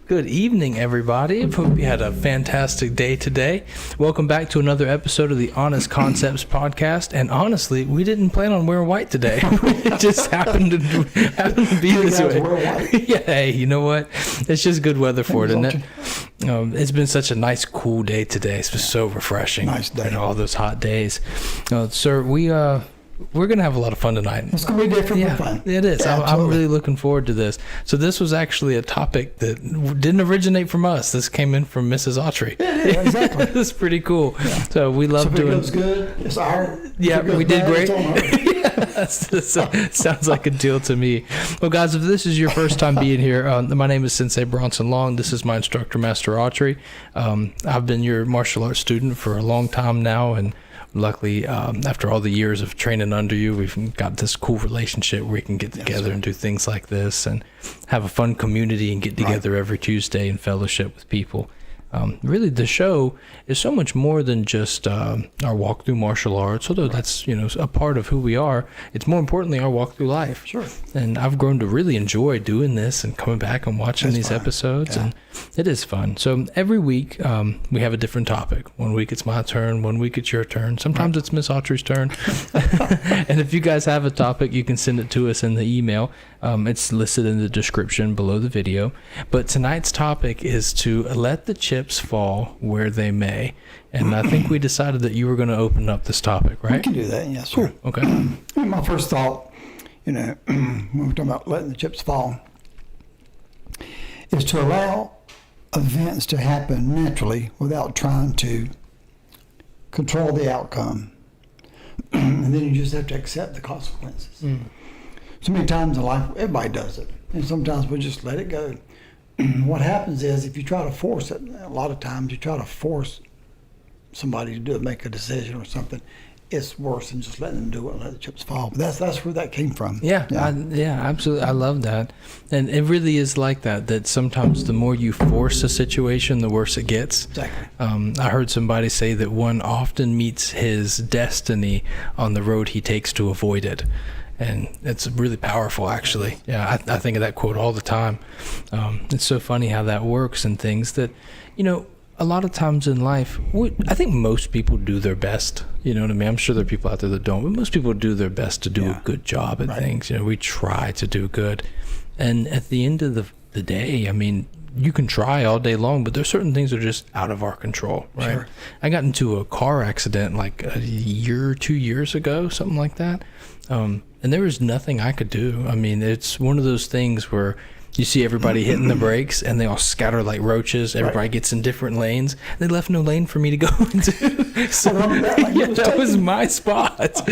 Good evening, everybody. I hope you had a fantastic day today. Welcome back to another episode of the Honest Concepts podcast. And honestly, we didn't plan on wearing white today. It just happened to be this way. Yeah, hey, you know what? It's just good weather for it, isn't it? It's been such a nice, cool day today. It's been so refreshing. Nice day. All those hot days. Sir, we're going to have a lot of fun tonight. It's going to be different but fun. It is. Yeah, I'm really looking forward to this. So this was actually a topic that didn't originate from us. This came in from Mrs. Autry. Yeah, exactly. It's pretty cool. Yeah. So we love doing. If it goes good, it's our. Yeah, we did great. Yeah, sounds like a deal to me. Well, guys, if this is your first time being here, my name is Sensei Bronson Long. This is my instructor, Master Autry. I've been your martial arts student for a long time now, and luckily, after all the years of training under you, we've got this cool relationship where we can get together and do things like this and have a fun community and get together every Tuesday and fellowship with people. Really, the show is so much more than just our walk through martial arts, although that's, a part of who we are. It's more importantly our walk through life. Sure. And I've grown to really enjoy doing this and coming back and watching these episodes, and it is fun. So every week we have a different topic. One week it's my turn, one week it's your turn. Sometimes it's Miss Autry's turn. And if you guys have a topic, you can send it to us in the email. It's listed in the description below the video. But tonight's topic is to let the chips fall where they may. And I think we decided that you were going to open up this topic, right? We can do that, yes, sir. Cool. Okay. My first thought, when we're talking about letting the chips fall, is to allow events to happen naturally without trying to control the outcome. And then you just have to accept the consequences. So many times in life, everybody does it. And sometimes we just let it go. What happens is if you try to force it, a lot of times you try to force somebody to make a decision or something, it's worse than just letting them do it and let the chips fall. But that's where that came from. Yeah, absolutely. I love that. And it really is like that sometimes the more you force a situation, the worse it gets. Exactly. I heard somebody say that one often meets his destiny on the road he takes to avoid it. And it's really powerful, actually. Yeah, I think of that quote all the time. It's so funny how that works and things that, a lot of times in life, I think most people do their best. You know what I mean? I'm sure there are people out there that don't, but most people do their best to do a good job at things. We try to do good. And at the end of the day, I mean, you can try all day long, but there's certain things that are just out of our control, right? Sure. I got into a car accident like a year or 2 years ago, something like that. And there was nothing I could do. I mean, it's one of those things where you see everybody hitting the brakes and they all scatter like roaches. Everybody gets in different lanes. They left no lane for me to go into. So that was my spot.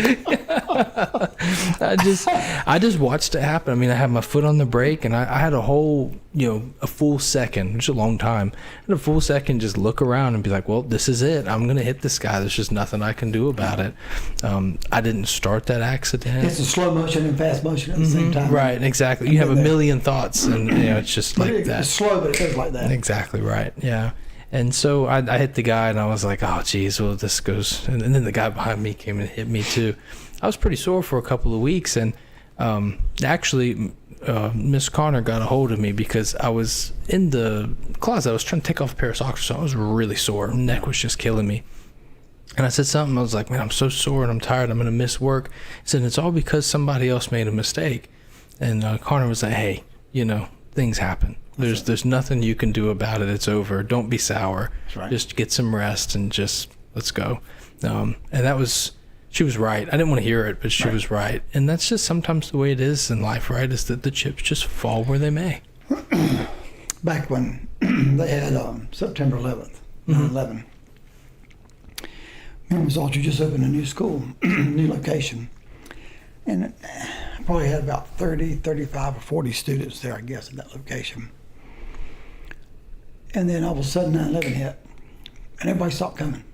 I just watched it happen. I mean, I had my foot on the brake and I had a whole, a full second, which is a long time. I had a full second just look around and be like, well, this is it. I'm going to hit this guy. There's just nothing I can do about it. I didn't start that accident. It's a slow motion and fast motion at the same time. Right, exactly. You have a million thoughts and, it's just like that. It's slow, but it goes like that. Exactly right, yeah. And so I hit the guy and I was like, oh, geez, well, this goes. And then the guy behind me came and hit me too. I was pretty sore for a couple of weeks. And actually, Miss Connor got a hold of me because I was in the closet. I was trying to take off a pair of socks, so I was really sore. My neck was just killing me. And I said something. I was like, man, I'm so sore and I'm tired. I'm going to miss work. I said, it's all because somebody else made a mistake. And Connor was like, hey, things happen. There's nothing you can do about it. It's over. Don't be sour. Right. Just get some rest and just let's go. And she was right. I didn't want to hear it, but she was right. And that's just sometimes the way it is in life, right? Is that the chips just fall where they may. Back when they had September 11th, 9/11, me and Ms. Autry just opened a new school, new location. And I probably had about 30, 35, or 40 students there, I guess, at that location. And then all of a sudden 9/11 hit, and everybody stopped coming.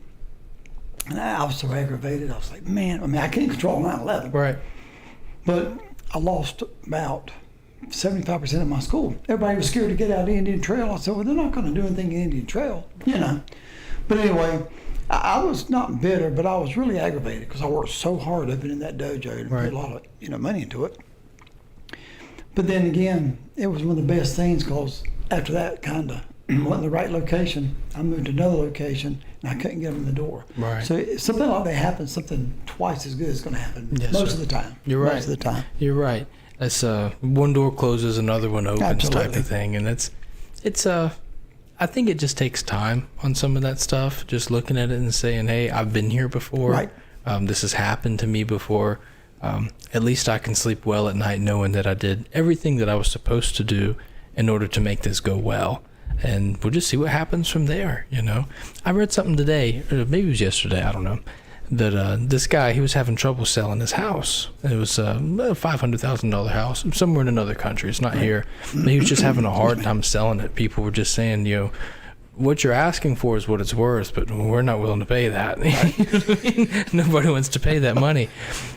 And I was so aggravated. I was like, man, I can't control 9/11. Right. But I lost about 75% of my school. Everybody was scared to get out the Indian Trail. I said, well, they're not going to do anything in Indian Trail, But anyway, I was not bitter, but I was really aggravated because I worked so hard opening that dojo and put a lot of money into it. But then again, it was one of the best things because after that, kind of wasn't the right location. I moved to another location, and I couldn't get them in the door. Right. So something like that happens. Something twice as good is going to happen Yes, most sir. of the time. You're right. Most of the time. You're right. That's one door closes, another one opens type Absolutely. of thing, and it's I think it just takes time on some of that stuff. Just looking at it and saying, "Hey, I've been here before. Right. This has happened to me before. At least I can sleep well at night knowing that I did everything that I was supposed to do in order to make this go well." And we'll just see what happens from there. I read something today, or maybe it was yesterday, I don't know, that this guy, he was having trouble selling his house. It was a $500,000 house somewhere in another country. It's not here. But he was just having a hard time selling it. People were just saying, what you're asking for is what it's worth, but we're not willing to pay that. You know what I mean? Nobody wants to pay that money.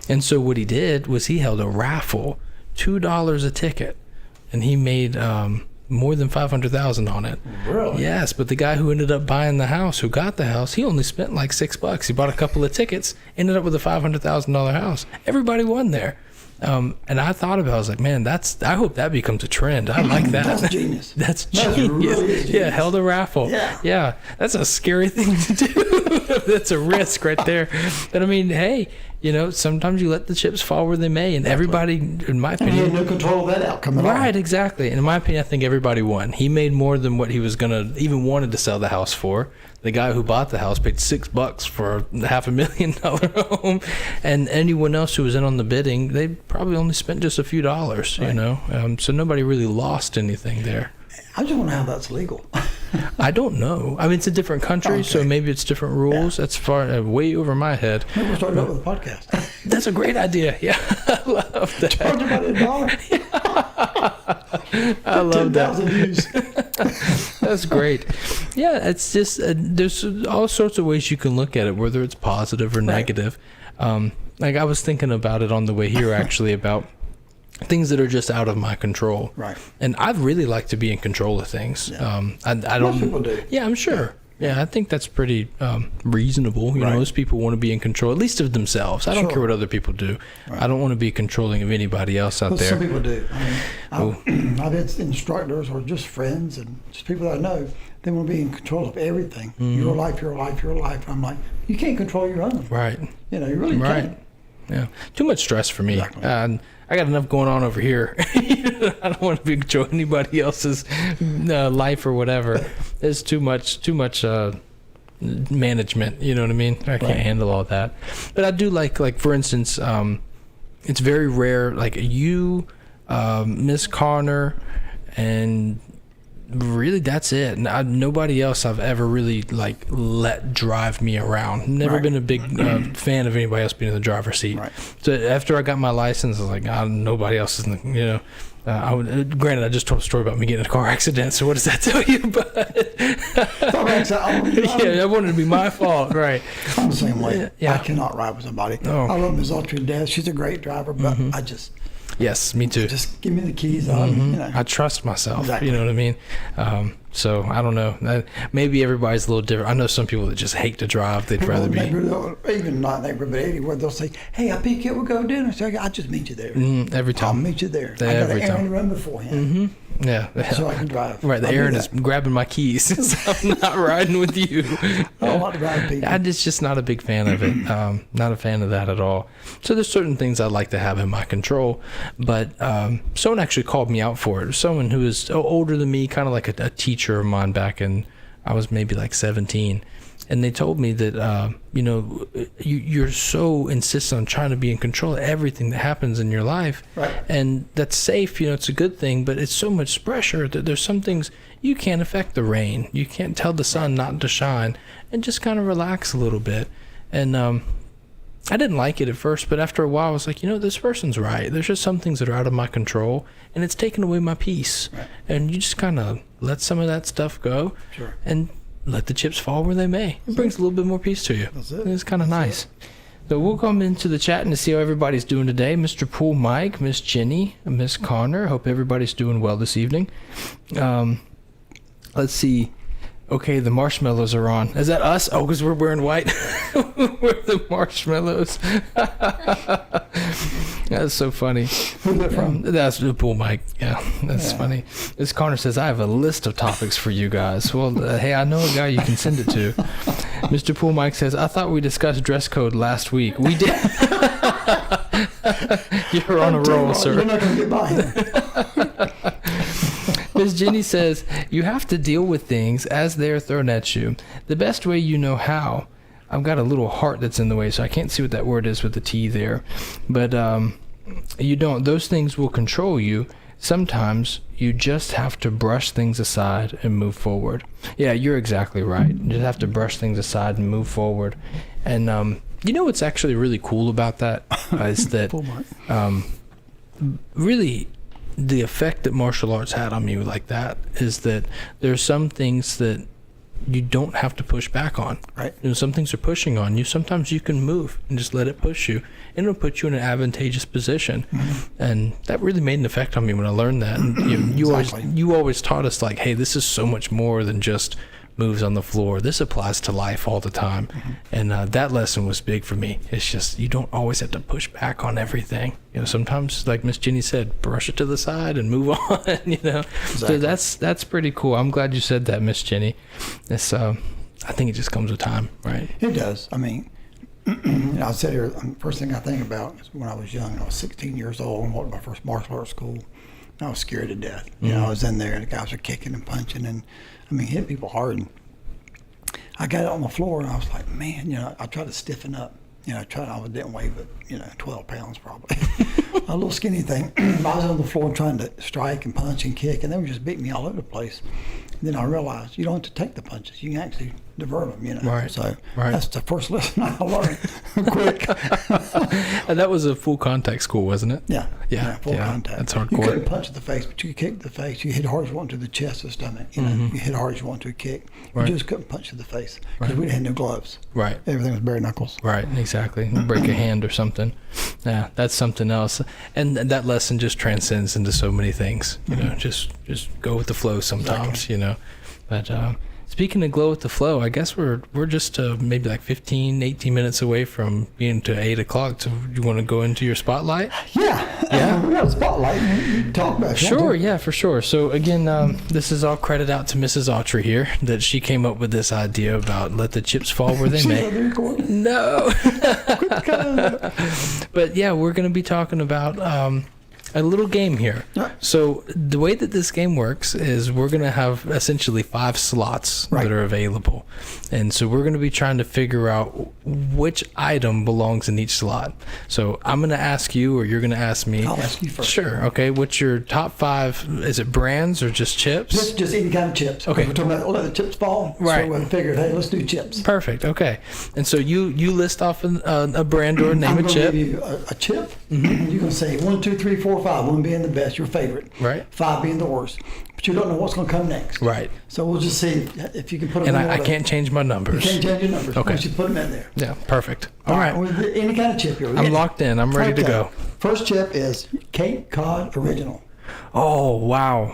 And so what he did was he held a raffle, $2 a ticket, and he made more than $500,000 on it. Really? Yes, but the guy who ended up buying the house, who got the house, he only spent like $6. He bought a couple of tickets, ended up with a $500,000 house. Everybody won there. And I thought about it, I was like, man, I hope that becomes a trend. I like that. That's genius. That's That's genius. really genius. Yeah, held a raffle. Yeah. That's a scary thing to do. That's a risk right there. But I mean, hey, sometimes you let the chips fall where they may, and everybody, in my And he had opinion, no control of that outcome at all. right, exactly. And in my opinion, I think everybody won. He made more than what he was gonna even wanted to sell the house for. The guy who bought the house paid $6 for a $500,000 home, and anyone else who was in on the bidding, they probably only spent just a few dollars. Right. So nobody really lost anything there. I just wonder how that's legal. I don't know. I mean, it's a different country, so Okay. maybe it's different rules. That's far way over my head. Maybe we'll start out with a podcast. That's a great idea. Yeah, I love that. Charge about $1. I love that. 10,000 views. That's great. Yeah, it's just there's all sorts of ways you can look at it, whether it's positive or negative. Like I was thinking about it on the way here, actually, about things that are just out of my control. Right. And I'd really like to be in control of things. Yeah. I don't. Most people do. Yeah, I'm sure. Yeah, I think that's pretty reasonable. Right. Most people want to be in control, at least of themselves. I don't Sure. care what other people do. Right. I don't want to be controlling of anybody else out Well, there. some people do. I've had instructors or just friends and just people that I know. They want to be in control of everything. Mm-hmm. Your life, your life, your life. I'm like, you can't control your own. Right. You really Right. can't. Yeah. Too much stress for me. Exactly. I got enough going on over here. I don't want to be controlling anybody else's life or whatever. There's too much management. You know what I mean? I can't handle all that. But I do like for instance, it's very rare. Like you, Miss Connor, and really that's it. Nobody else I've ever really let drive me around. Never Right. been a big fan of anybody else being in the driver's seat. Right. So after I got my license, I was like, nobody else is in the, granted, I just told a story about me getting in a car accident. So what does that tell you? But yeah, I wanted to be my fault, right? I'm the same way. Yeah. I cannot ride with somebody. Oh. I love Ms. Autry to death. She's a great driver, but I just Yes, me too. give me the keys. I trust myself. Exactly. You know what I mean? So I don't know. Maybe everybody's a little different. I know some people that just hate to drive. They'd rather be. Even not neighbor, but anywhere they'll say, "Hey, I'll pick you up. We'll go to dinner." So I just meet you there. Every I'll time. meet you there. I got Every an time. errand run beforehand, Yeah. so I can drive. Right, the I'll do errand is that. grabbing my keys. So I'm not riding with you. I don't like to drive people. I'm just not a big fan of it. Not a fan of that at all. So there's certain things I'd like to have in my control, but someone actually called me out for it. Someone who is older than me, kind of like a teacher of mine back in, I was maybe like 17. And they told me that, you're so insistent on trying to be in control of everything that happens in your life. Right. And that's safe, it's a good thing, but it's so much pressure that there's some things you can't affect the rain. You can't tell the sun not to shine, and just kind of relax a little bit. And I didn't like it at first, but after a while I was like, this person's right. There's just some things that are out of my control, and it's taken away my peace. Right. And you just kind of let some of that stuff go. Sure. And let the chips fall where they may. It brings a little bit more peace to you. That's it. It's kind of nice. So we'll come into the chat and to see how everybody's doing today. Mr. Pool Mike, Miss Jenny, Miss Connor. Hope everybody's doing well this evening. Let's see. Okay, the marshmallows are on. Is that us? Oh, because we're wearing white. We're the marshmallows. That's so funny. Who's that from? That's the Pool Mike. Yeah, that's funny. This Connor says, I have a list of topics for you guys. Well, hey, I know a guy you can send it to. Mr. Pool Mike says, I thought we discussed dress code last week. We did. You're on a roll, sir. You're not going to get by him. Miss Jenny says, you have to deal with things as they're thrown at you. The best way you know how. I've got a little heart that's in the way, so I can't see what that word is with the T there. But you don't. Those things will control you. Sometimes you just have to brush things aside and move forward. Yeah, you're exactly right. You just have to brush things aside and move forward. And you know what's actually really cool about that is that really the effect that martial arts had on me like that is that there's some things that you don't have to push back on. Right. You know, some things are pushing on you. Sometimes you can move and just let it push you, and it'll put you in an advantageous position. Mm-hmm. And that really made an effect on me when I learned that. And Exactly. you always taught us like, hey, this is so much more than just moves on the floor. This applies to life all the time. Mm-hmm. And that lesson was big for me. It's just you don't always have to push back on everything. You know, sometimes, like Miss Jenny said, brush it to the side and move on. You know, Exactly. So that's pretty cool. I'm glad you said that, Miss Jenny. It's I think it just comes with time, right? It does. I mean, I said here, first thing I think about is when I was young. I was 16 years old and went to my first martial arts school. I was scared to death. You know, I was in there and the guys were kicking and punching and, I mean, hit people hard. And I got on the floor and I was like, man, you know, I tried to stiffen up. You know, I didn't weigh but, 12 pounds probably. A little skinny thing. I was on the floor trying to strike and punch and kick, and they would just beat me all over the place. And then I realized you don't have to take the punches. You can actually divert them, you know. Right. So Right. that's the first lesson I learned quick. And that was a full contact school, wasn't it? Yeah. Yeah, Full yeah, contact. that's You hardcore. couldn't punch the face, but you could kick the face. You hit hard as you want to the chest or stomach. You know, you hit hard as you want to a kick. You Right. just couldn't punch to the face because we had no gloves. Right. Everything was bare knuckles. Right, exactly. Break a hand or something. Yeah, that's something else. And that lesson just transcends into so many things. You know, just go with the flow sometimes. Exactly. You know, but speaking of go with the flow, I guess we're just maybe like 15, 18 minutes away from being to 8 o'clock. So you want to go into your spotlight? Yeah. Yeah. We got a spotlight. You can talk about it. Sure, yeah, for sure. So again, this is all credit out to Mrs. Autry here that she came up with this idea about let the chips fall where they may. No. But yeah, we're going to be talking about a little game here. Right. So the way that this game works is we're going to have essentially 5 slots Right. that are available. And so we're going to be trying to figure out which item belongs in each slot. So I'm going to ask you or you're going to ask me. I'll ask you first. Sure. Okay. What's your top 5? Is it brands or just chips? Just any kind of chips. Okay. We're talking about let the chips fall. Right. So we figured, hey, let's do chips. Perfect. Okay. And so you list off a brand or a name I'm of gonna chip. give you a chip. You're gonna say 1, 2, 3, 4, 5. 1 being the best, your favorite. Right. 5 being the worst. But you don't know what's gonna come next. Right. So we'll just see if you can put them And in I order. can't change my You numbers. can't change your numbers. Okay. Once you put them in there. Yeah. Perfect. All right. With any kind of chip you're I'm locked in. I'm ready to go. First chip is Cape Cod Original. Oh, wow.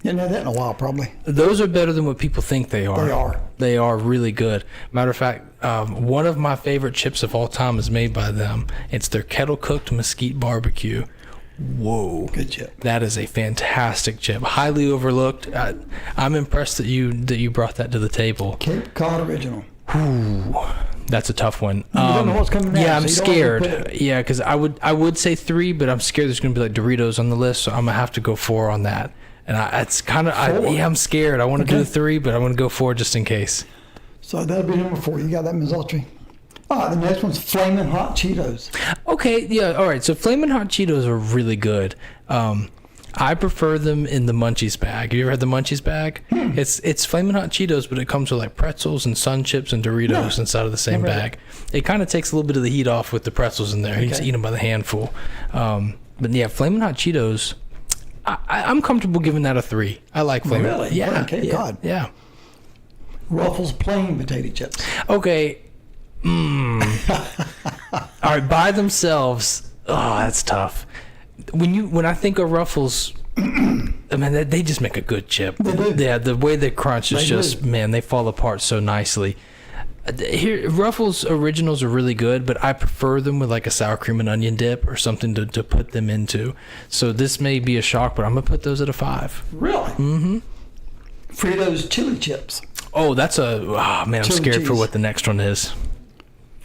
You haven't had that in a while, probably. Those are better than what people think they are. They are. They are really good. Matter of fact, one of my favorite chips of all time is made by them. It's their kettle cooked mesquite barbecue. Whoa. Good chip. That is a fantastic chip. Highly overlooked. I'm impressed that you brought that to the table. Cape Cod Original. Ooh, that's a tough one. You don't know what's coming next. Yeah, I'm so you don't want to scared. put it- Yeah, because I would say 3, but I'm scared there's going to be like Doritos on the list, so I'm gonna have to go 4 on that. And it's kind of Four? I'm scared. I want to do Okay. the 3, but I want to go 4 just in case. So that'll be number 4. You got that, Ms. Autry? All right, the next one's Flamin' Hot Cheetos. Okay, yeah, all right. So Flamin' Hot Cheetos are really good. I prefer them in the Munchies bag. Have you ever had the Munchies bag? It's Flamin' Hot Cheetos, but it comes with like pretzels and Sun Chips and Doritos inside of the same Never bag. It kind of takes a little bit of the heat off with the pretzels in there. You just Okay. eat them by the handful. But yeah, Flamin' Hot Cheetos, I'm comfortable giving that a 3. I like Flamin'. Really? Yeah, Okay, yeah, God. yeah. Ruffles Plain Potato Chips. Okay. All right, by themselves, oh, that's tough. When I think of Ruffles, I mean they just make a good chip. They do. Yeah, the way they crunch is They just do. man, they fall apart so nicely. Here, Ruffles originals are really good, but I prefer them with like a sour cream and onion dip or something to put them into. So this may be a shock, but I'm gonna put those at a 5. Really? Mm-hmm. Fritos chili chips. Oh, man, I'm Chili scared for cheese. what the next one is.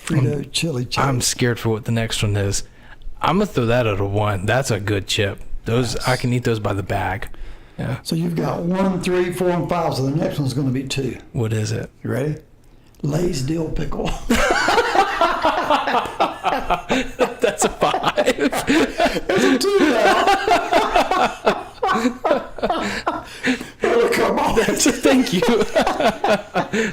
Frito chili chips. I'm scared for what the next one is. I'm gonna throw that at a 1. That's a good chip. Those I can eat those by the bag. Yeah. So you've got 1, 3, 4, and 5. So the next one's going to be 2. What is it? You ready? Lay's dill pickle. That's a 5. It's a 2 now. Oh, come on. Thank you.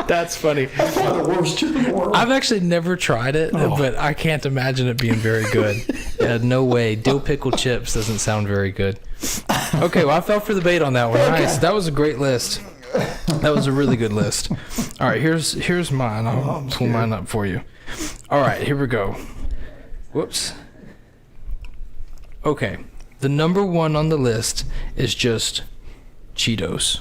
That's funny. That's probably the worst chip in the world. I've actually never tried it, but I can't imagine it being very good. Yeah, no way. Dill pickle chips doesn't sound very good. Okay, well, I fell for the bait on that one. Nice. That was a great list. That was a really good list. All right, here's mine. I'll pull mine up for you. All right, here we go. Whoops. Okay, the number 1 on the list is just Cheetos.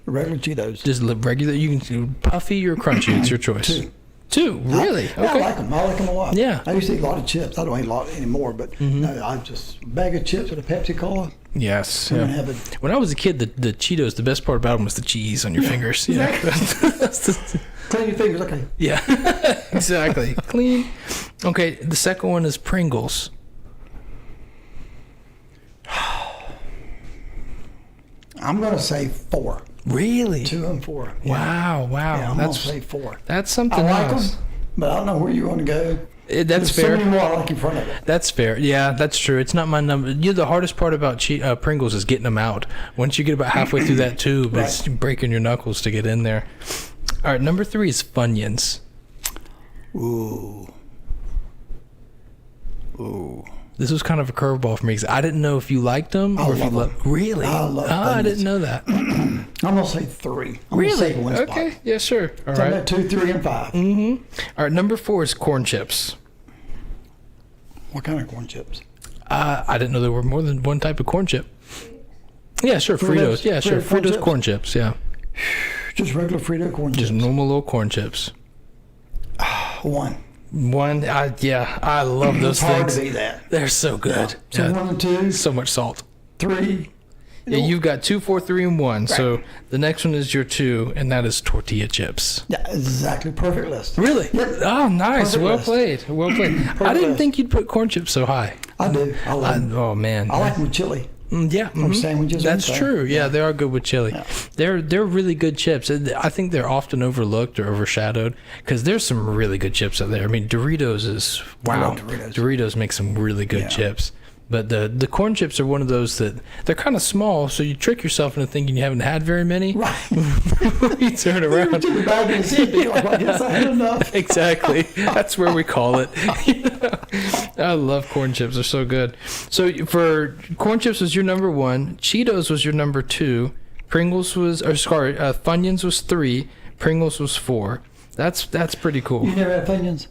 Regular Cheetos. Just regular. You can do puffy or crunchy. It's your choice. 2. Really? Yeah, Okay. I like them. I like them a lot. Yeah. I used to eat a lot of chips. I don't eat a lot anymore, but no, I just a bag of chips with a Pepsi Cola. Yes. I'm in Yeah. heaven. When I was a kid, the Cheetos, the best part about them was the cheese on your fingers. Yeah. Clean your fingers, okay. Yeah. Exactly. Clean. Okay. The second one is Pringles. I'm gonna say 4. Really? 2 and 4. Yeah. Wow. Yeah, I'm That's gonna say 4. that's I something like else. them, but I don't know where you want to go. That's There's fair. so many more I like in front of it. That's fair. Yeah, that's true. It's not my number. The hardest part about Pringles is getting them out. Once you get about halfway through that tube, it's breaking your knuckles to get in there. All right, number 3 is Funyuns. Ooh. This was kind of a curveball for me because I didn't know if you liked them or if you love 'em. Really? I love I Funyuns. didn't know that. I'm gonna say 3. I'm Really? gonna say one spot. Okay. Yeah, sure. All So I'm right. at 2, 3, and 5. All right. Number 4 is corn chips. What kind of corn chips? I didn't know there were more than one type of corn chip. Yeah, sure. Fritos? Fritos. Yeah, sure. Corn Fritos chips? corn chips. Yeah. Just regular Frito corn Just chips. normal little corn chips. 1. I love those It's hard things. to beat that. They're so good. So Yeah, 1 and 2, so much salt. 3. Yeah, you've got 2, 4, 3, and 1. So the next one is your 2, and that is tortilla chips. Yeah, exactly. Perfect list. Really? Yep. Oh, nice. Perfect Well list. played. Well played. I didn't list. think you'd put corn chips so high. I do. I love them. Oh man. I like them with chili. Yeah. From mhm. sandwiches. That's and true. Yeah, they are good with chili. Yeah. They're really good chips. And I think they're often overlooked or overshadowed because there's some really good chips out there. I mean, Doritos is wow. love Doritos. Doritos make some really good Yeah. chips. But the corn chips are one of those that they're kind of small, so you trick yourself into thinking you haven't had very many. Right. You turn around. To the bag and see it. Like, I guess I had enough. Exactly. That's where we call it. I love corn chips. They're so good. So for corn chips was your number 1. Cheetos was your number 2. Pringles was, Funyuns was 3. Pringles was 4. That's pretty cool. You never had Funyuns?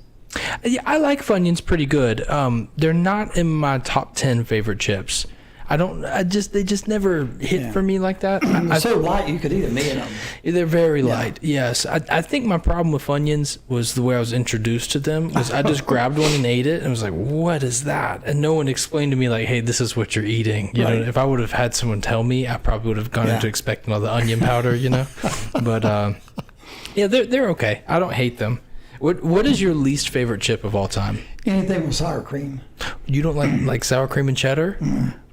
Yeah, I like Funyuns pretty good. They're not in my top 10 favorite chips. They just never hit Yeah. for me like that. They're so light you could eat a million of them. They're very light. Yes, I think my problem with Funyuns was the way I was introduced to them. Was I just grabbed one and ate it, and was like, "What is that?" And no one explained to me like, "Hey, this is what you're eating." You know, Right. if I would have had someone tell me, I probably would have gone Yeah. into expecting all the onion powder. You know, but yeah, they're okay. I don't hate them. What is your least favorite chip of all time? Anything with sour cream. You don't like sour cream and cheddar?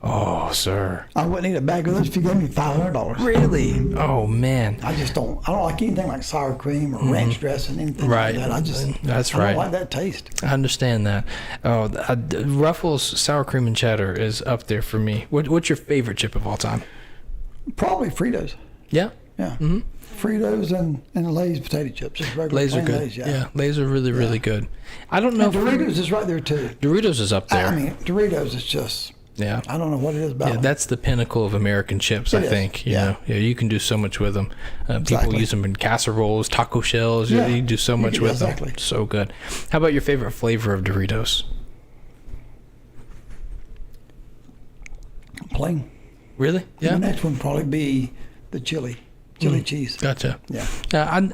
Oh, sir. I wouldn't eat a bag of those if you gave me $500. Really? Oh man. I don't like anything like sour cream or ranch dressing, anything Right. like that. That's I right. don't like that taste. I understand that. Oh, Ruffles sour cream and cheddar is up there for me. What's your favorite chip of all time? Probably Fritos. Yeah, Yeah. Fritos and Lay's potato chips. Just regular Lay's are plain good. Lay's, Yeah, Lay's are really good. I don't know. And Doritos is right there too. Doritos is up there. I mean, Doritos is just, yeah. I don't know what it is about Yeah, them. that's the pinnacle of American chips, I It is, think. You yeah. know, yeah, you can do so much with them. People Exactly. use them in casseroles, taco shells. Yeah. You can do so much with Exactly. them. So good. How about your favorite flavor of Doritos? Plain. Really? The Yeah. next one probably be the chili chili cheese. Gotcha. Yeah.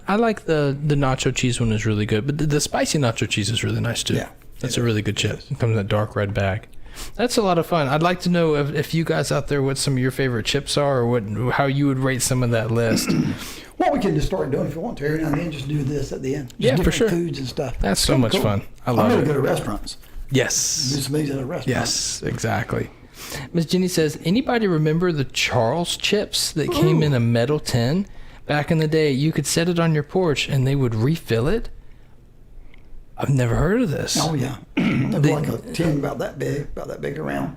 I like the nacho cheese one is really good, but the spicy nacho cheese is really nice too. Yeah. That's a really good chip. It comes in that dark red bag. That's a lot of fun. I'd like to know if you guys out there what some of your favorite chips are, or how you would rate some of that list. Well, we can just start doing if you want to. Every now and then, just do this at the end. Just Yeah, for different sure. Foods and stuff. That's so much fun. I I'm love going it. to go to restaurants. Do Yes. some things at a restaurant. Yes, exactly. Miss Jenny says, anybody remember the Charles chips that came in a metal tin? Back in the day, you could set it on your porch and they would refill it. I've never heard of this. Oh yeah, it was like a tin about that big around,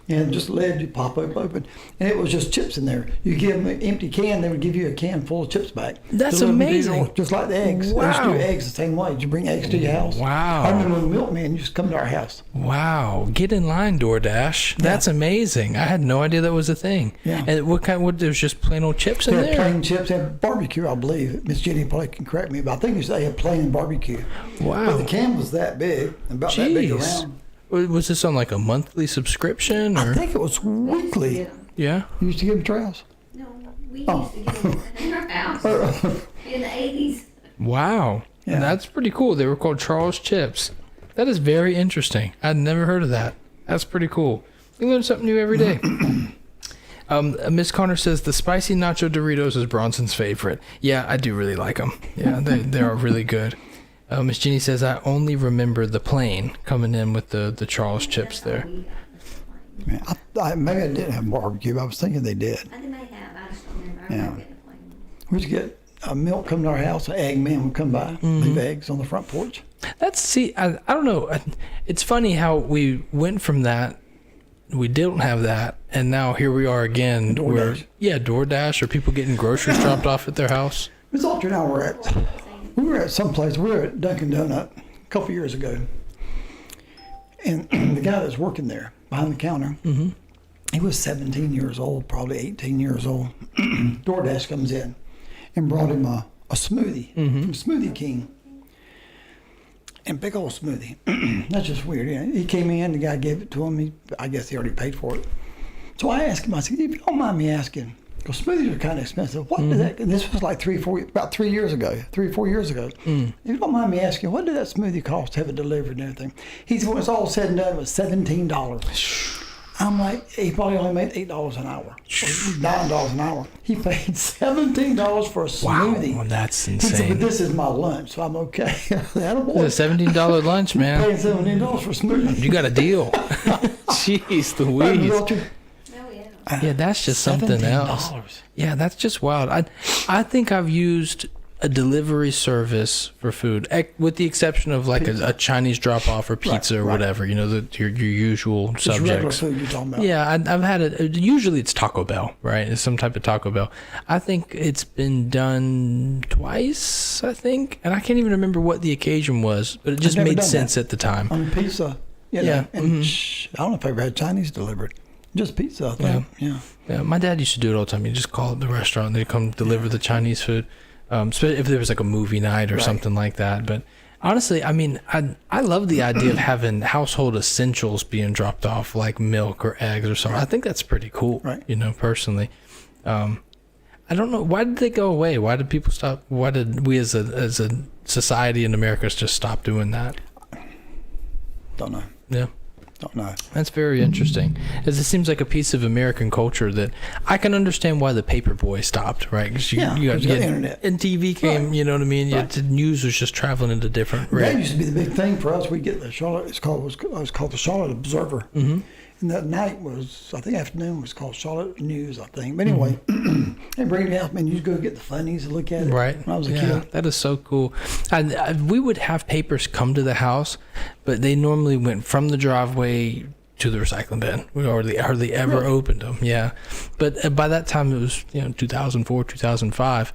and just lid you pop open, and it was just chips in there. You give them an empty can, they would give you a can full of chips back. That's Delivered to your amazing. door, just like the eggs. They used to Wow. do eggs the same way. Did you bring eggs to your house? Wow. I remember when the milkman used to come to our house. Wow. Get in line, DoorDash. That's amazing. I had no idea that was a thing. Yeah. And what there's just plain old chips in They had there? plain chips. They had barbecue, I believe. Miss Jenny probably can correct me, but I think they had plain barbecue. But Wow. the can was that big, about that big Jeez. around. Was this on like a monthly subscription or? I think it was weekly. Yeah. You used to give them trails. No, we used Oh. to get them in our house in the 80s. Wow. Yeah. That's pretty cool. They were called Charles chips. That is very interesting. I'd never heard of that. That's pretty cool. You learn something new every day. Miss Connor says the spicy nacho Doritos is Bronson's favorite. Yeah, I do really like them. Yeah, they are really good. Miss Jeannie says I only remember the plain coming in with the Charles chips there. Yeah, maybe I didn't have barbecue. But I was thinking they did. I think they have. I just don't remember. I Yeah. remember getting a plain one. We used to get milk come to our house. An egg man would come by, leave eggs on the front porch. I don't know. It's funny how we went from that. We didn't have that, and now here we are again. DoorDash. DoorDash, or people getting groceries dropped off at their house. Miss Alter and I we were at some place. We were at Dunkin' Donut a couple years ago, and the guy that's working there behind the counter, he was 17 years old, probably 18 years old. DoorDash comes in and brought him a smoothie from Smoothie King. And big old smoothie. That's just weird. Yeah. He came in, the guy gave it to him. I guess he already paid for it. So I asked him, I said, if you don't mind me asking, because smoothies are kind of expensive. What did that, and this was like about 3 years ago, 3 or 4 years ago. If you don't mind me asking, what did that smoothie cost to have it delivered and everything? He said, when it's all said and done, it was $17. I'm like, he probably only made $8 an hour, or $9 an hour. He paid $17 for a smoothie. Wow, that's He said, insane. but this is my lunch, so I'm okay. Attaboy. It's a $17 lunch, man. Paying $17 for a smoothie. You got a deal. Jeez Louise. Oh, yeah. Yeah, that's just something else. $17. Yeah, that's just wild. I think I've used a delivery service for food, with the exception of like a Chinese drop off or pizza or right. whatever. You know, your usual It's regular subjects. food you're talking about. Yeah, I've had it. Usually it's Taco Bell, right? It's some type of Taco Bell. I think it's been done twice, I think. And I can't even remember what the occasion was, but it just never made done sense that. at the time. I mean, pizza. You know, Yeah, and I don't know if I ever had Chinese delivered. Just pizza, I think. Yeah. Yeah, my dad used to do it all the time. He'd just call up the restaurant and they'd come deliver the Chinese food. Especially if there was like a movie night or Right. something like that. But honestly, I mean, I love the idea of having household essentials being dropped off, like milk or eggs or something. I think that's pretty cool, Right. you know, personally. I don't know. Why did they go away? Why did people stop? Why did we as a society in America just stop doing that? Don't know. Yeah. Don't know. That's very interesting, as it seems like a piece of American culture that I can understand why the paperboy stopped, right? Because you got because you got internet. and TV came, Right. you know what I mean? Right. The news was just traveling into different. That used to be the big thing for us. We get the Charlotte. It was called the Charlotte Observer. Mm-hmm. And that night was, I think afternoon was called Charlotte News, I think. But anyway, they bring it out, man. You go get the funnies and look at it. Right. When I was a Yeah, kid. that is so cool. And we would have papers come to the house, but they normally went from the driveway to the recycling bin. We hardly ever Really? opened them. Yeah. But by that time, it was 2004, 2005.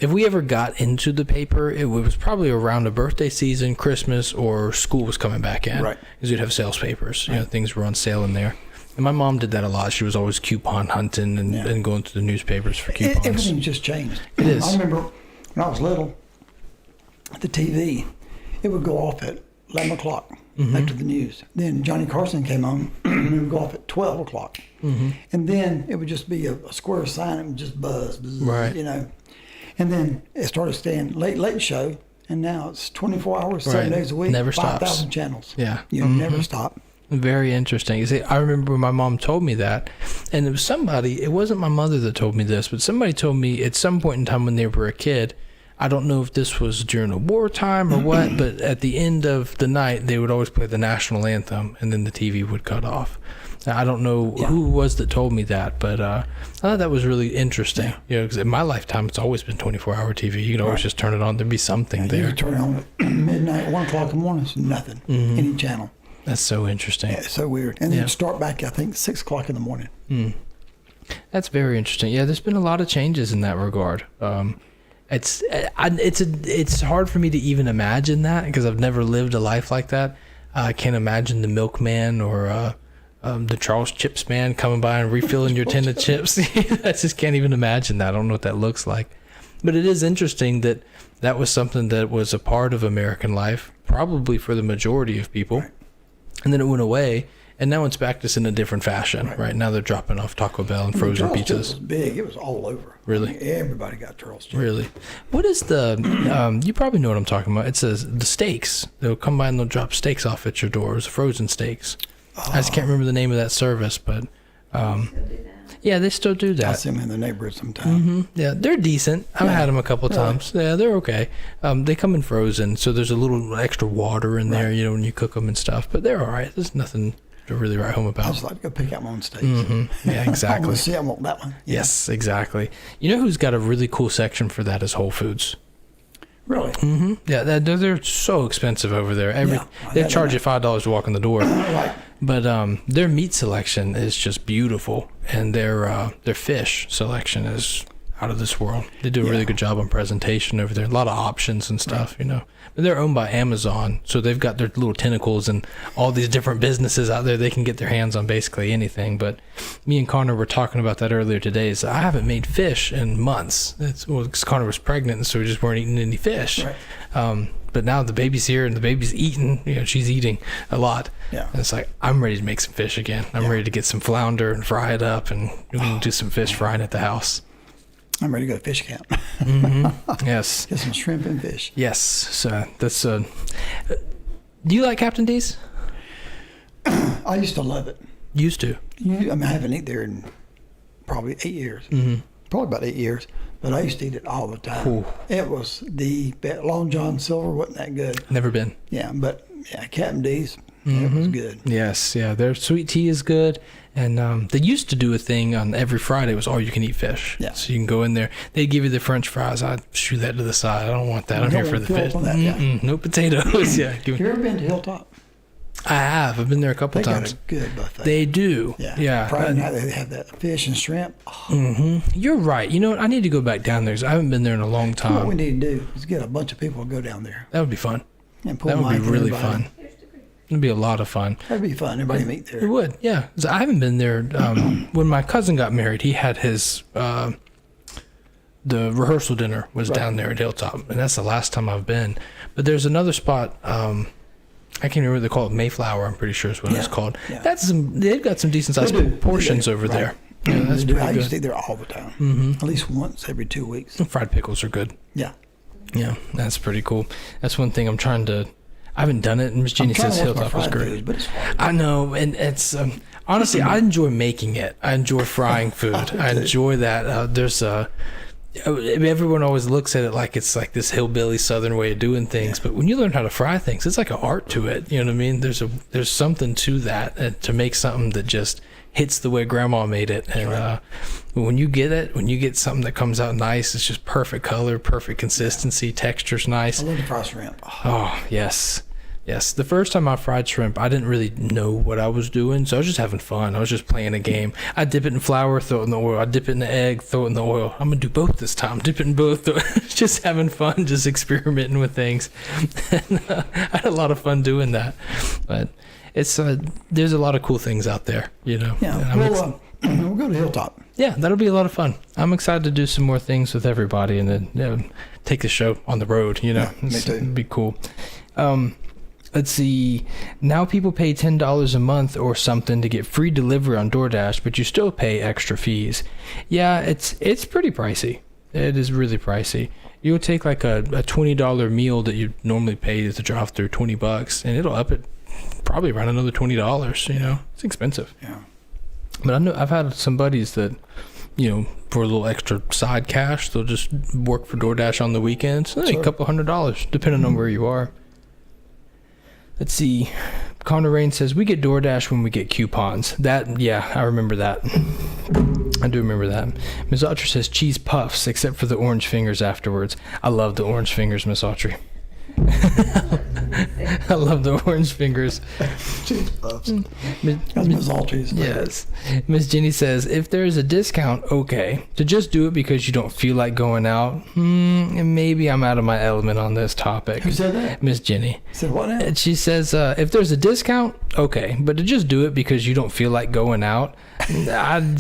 If we ever got into the paper, it was probably around a birthday season, Christmas, or school was coming back in. Right. Because we'd have sales papers. You know, things were on sale in there. And my mom did that a lot. She was always coupon hunting and going to the newspapers for coupons. Everything's just changed. It is. I remember when I was little, the TV, it would go off at 11 o'clock. after the news. Then Johnny Carson came on and it would go off at 12 o'clock. And then it would just be a square sign. It would just buzz, Right. you know. And then it started staying late show. And now it's 24 hours, 7 Right. days a week, Never stops. 5,000 channels. Yeah. You never stop. Very interesting. You see, I remember when my mom told me that, and it was somebody, it wasn't my mother that told me this, but somebody told me at some point in time when they were a kid, I don't know if this was during a wartime or what, but at the end of the night, they would always play the national anthem, and then the TV would cut off. Now, I don't know who it was that told me that, but I thought that was really interesting. You know, because in my lifetime, it's always been 24-hour TV. You can always just turn it on. There'd be something You there. could turn it on at midnight, 1 o'clock in the morning, it's nothing. Any channel. That's so interesting. Yeah, it's so weird. And then Yeah. it'd start back, I think, 6 o'clock in the morning. That's very interesting. Yeah, there's been a lot of changes in that regard. It's hard for me to even imagine that because I've never lived a life like that. I can't imagine the milkman or the Charles Chips man coming by and refilling your tin of chips. I just can't even imagine that. I don't know what that looks like. But it is interesting that that was something that was a part of American life, probably for the majority of people. Right. And then it went away, and now it's back just in a different fashion. Right now they're dropping off Taco Bell and frozen Charles Chips pizzas. was big. It was all over. Really? I mean, everybody got Charles Chips. Really? What is the, you probably know what I'm talking about. It says the steaks. They'll come by and they'll drop steaks off at your doors, frozen steaks. I just can't remember the name of that service, but Go do that. yeah, they still do I that. see them in the neighborhood sometimes. Yeah, they're decent. I've had them a couple of times. Yeah, they're okay. They come in frozen, so there's a little extra water in there, you know, when you cook them and stuff, but they're all right. There's nothing to really write home I about. just like to go pick out my own steaks. Yeah, I exactly. want to see, I want that one. Yeah. Yes, exactly. You know who's got a really cool section for that is Whole Foods. Really? Yeah, they're so expensive over there. Yeah, They I charge know. you $5 to walk in the door. Right. But their meat selection is just beautiful, and their fish selection is out of this world. They do a really good job on presentation over there. A lot of options and stuff, you know. But they're owned by Amazon, so they've got their little tentacles and all these different businesses out there. They can get their hands on basically anything. But me and Connor were talking about that earlier today. Is I haven't made fish in months. Because Connor was pregnant, so we just weren't eating any fish. Right. But now the baby's here and the baby's eating. You know, she's eating a lot. Yeah. And it's like, I'm ready to make some fish again. I'm ready to get some flounder and fry it up, and we can do some fish frying at the house. I'm ready to go to fish camp. Yes. Get some shrimp and fish. Yes. So that's do you like Captain D's? I used to love it. Used to. I haven't eaten there in probably 8 years. Probably about 8 years. But I used to eat it all the time. Ooh. It was the Long John Silver wasn't that good. Never been. Yeah, but yeah, Captain D's, it was good. Yes. Yeah. Their sweet tea is good. And they used to do a thing on every Friday. It was all you can eat fish. Yeah. So you can go in there. They'd give you the French fries. I'd shoo that to the side. I don't want that. I'm Don't here for want the to fill fish. up on that, yeah. Mm-mm, no potatoes. Yeah. Have you ever been to Hilltop? I have. I've been there a couple They got times. a good buffet. They do. yeah. Yeah. Friday night they have that fish and shrimp. Oh, You're right. You know what? I need to go back down there because I haven't been there in a long what we time. need to do is get a bunch of people to go down there That would be fun. and pull That would be Mike and really everybody. fun. It'd be a lot of fun. That'd be fun. Everybody meet It there. would, yeah. 'Cause I haven't been there. When my cousin got married, he had his the rehearsal dinner was down there at Hilltop, and that's the last time I've been. But there's another spot. I can't remember what they call it. Mayflower, I'm pretty sure is what it's Yeah, called. yeah. They've got some decent sized They do. portions They do. over Right. there. Yeah, that's They do. pretty I used to good. eat there all the time. At least once every 2 weeks. Fried pickles are good. Yeah. Yeah, that's pretty cool. That's one thing I'm trying to. I haven't done it, and Miss Jeannie I'm trying says to work my Hilltop was fried great. foods, but it's hard. I know, and it's honestly, I enjoy making it. I enjoy frying food. I enjoy that. There's everyone always looks at it like it's like this hillbilly Southern way of doing things, but when you learn how to fry things, it's like an art to it. You know what I mean? There's something to that, to make something that just hits the way Grandma made it. And when you get something that comes out nice, it's just perfect color, perfect consistency, texture's nice. I love the fried shrimp. Oh, Oh, yes. Yes. The first time I fried shrimp, I didn't really know what I was doing, so I was just having fun. I was just playing a game. I dip it in flour, throw it in the oil. I dip it in the egg, throw it in the oil. I'm going to do both this time. Dip it in both. Just having fun, just experimenting with things. And, I had a lot of fun doing that. But it's there's a lot of cool things out there, you know. yeah. And We'll go to Hilltop. yeah, that'll be a lot of fun. I'm excited to do some more things with everybody and then take the show on the road, you know. Yeah, me too. It'd be cool. Let's see. Now people pay $10 a month or something to get free delivery on DoorDash, but you still pay extra fees. Yeah, it's pretty pricey. It is really pricey. You'll take like a $20 meal that you normally pay to drive through $20, and it'll up it probably around another $20. You know, it's expensive. Yeah. But I know I've had some buddies that, you know, for a little extra side cash, they'll just work for DoorDash on the weekends. A couple $100, depending on where you are. Let's see. Connor Rain says, we get DoorDash when we get coupons. Yeah, I remember that. I do remember that. Ms. Autry says, cheese puffs, except for the orange fingers afterwards. I love the orange fingers, Ms. Autry. I love the orange fingers. Cheese puffs. That's Ms. Autry's. Yes. Miss Jenny says, if there's a discount, okay. To just do it because you don't feel like going out, maybe I'm out of my element on this topic. Who said that? Miss Jenny. Said what now? And she says, if there's a discount, okay. But to just do it because you don't feel like going out, I'm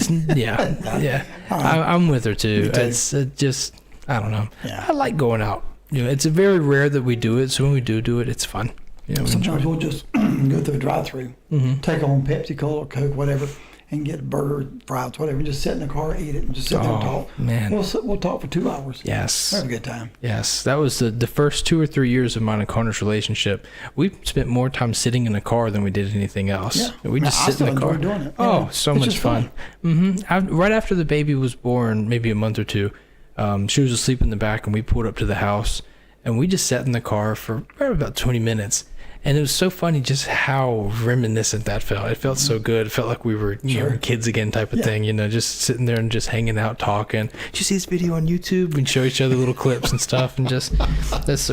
with her too. It's just, I don't know. Yeah. I like going out. You know, it's very rare that we do it, so when we do it, it's fun. You know, Sometimes we'll just go through a drive-through, take on Pepsi, Cola, Coke, whatever, and get a burger, fries, whatever, and just sit in the car, eat it, and just sit there and talk. Man. We'll talk for 2 hours. Yes. We'll have a good time. Yes. That was the first 2 or 3 years of mine and Connor's relationship. We spent more time sitting in the car than we did anything else. Yeah. We just I sit in the still car. enjoy doing it. Oh, Yeah. so It's much just fun. Right after the baby was born, maybe a month or two, she was asleep in the back, and we pulled up to the house. And we just sat in the car for probably about 20 minutes. And it was so funny just how reminiscent that felt. It felt so good. It felt like we were you know, kids again type of thing, you know, just sitting there and just hanging out, talking. Did you see this video on YouTube? We'd show each other little clips and stuff. And just,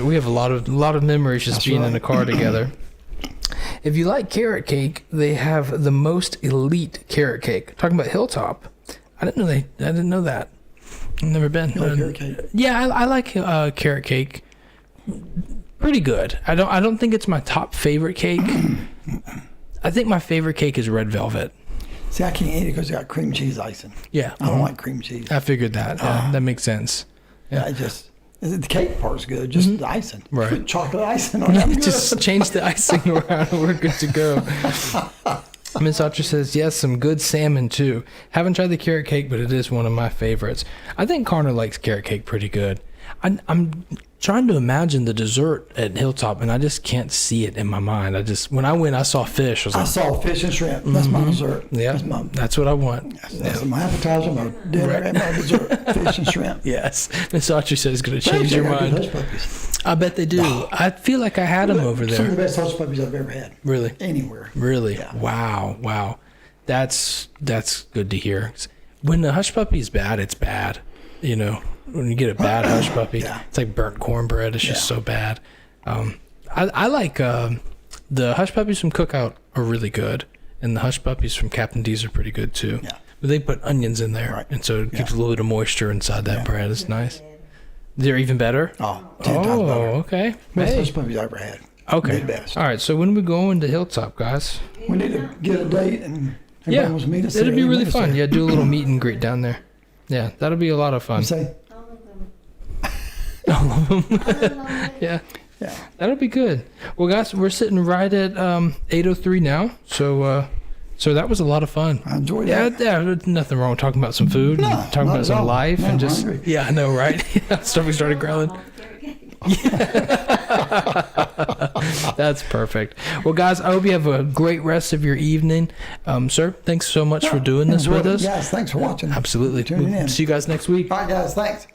we have a lot of memories just being in the car together. If you like carrot cake, they have the most elite carrot cake. Talking about Hilltop. I didn't know that. I've never been. You like carrot cake? Yeah, I like carrot cake. Pretty good. I don't think it's my top favorite cake. I think my favorite cake is red velvet. See, I can't eat it because it got cream cheese icing. Yeah. I don't like cream cheese. I figured that. Yeah, that makes sense. Yeah. The cake part's good, just the icing. Right. Put chocolate icing on it. I'm good. Just change the icing around and we're good to go. Miss Autry says, yes, some good salmon too. Haven't tried the carrot cake, but it is one of my favorites. I think Connor likes carrot cake pretty good. I'm trying to imagine the dessert at Hilltop, and I just can't see it in my mind. When I went, I saw fish. I was I like, saw fish and shrimp. That's my dessert. yeah, that's what I want. That's my appetizer, my dinner, and my dessert. Fish and shrimp. Yes. Miss Autry says it's going to change your They got good mind. hush puppies. I bet they do. I feel like I had them over Some of the there. best hush puppies I've ever had. Really? Anywhere. Really? Yeah. Wow. That's good to hear. When the hush puppy is bad, it's bad. You know, when you get a bad hush puppy, it's like burnt cornbread. It's just so bad. I like the hush puppies from Cookout are really good, and the hush puppies from Captain D's are pretty good too. Yeah. But they put onions in there, and so it keeps a little bit of moisture inside that bread. It's nice. They're even better. 10 times better. Okay. Best Hey. hush puppies I ever had. Okay. The best. All right. So when we going to Hilltop, guys? We need to get a date and everybody Yeah, wants to meet us. it'll there. be You really meet us fun. there. Yeah, do a little meet and greet down there. Yeah, that'll be a lot of fun. You say? All of them. Yeah, Yeah. that'll be good. Well, guys, we're sitting right at 8:03 now, so that was a lot of fun. I enjoyed Yeah, that. there's nothing wrong with talking about some food, No, and talking not about at some all. life, No, and I'm just hungry. yeah, I know, right? Yeah, stomach started growling. That's perfect. Well, guys, I hope you have a great rest of your evening. Sir, thanks so much for doing this Enjoyed with it. us. Guys, thanks for watching. Absolutely. Tuning We'll in. see you guys next week. All right, guys, thanks.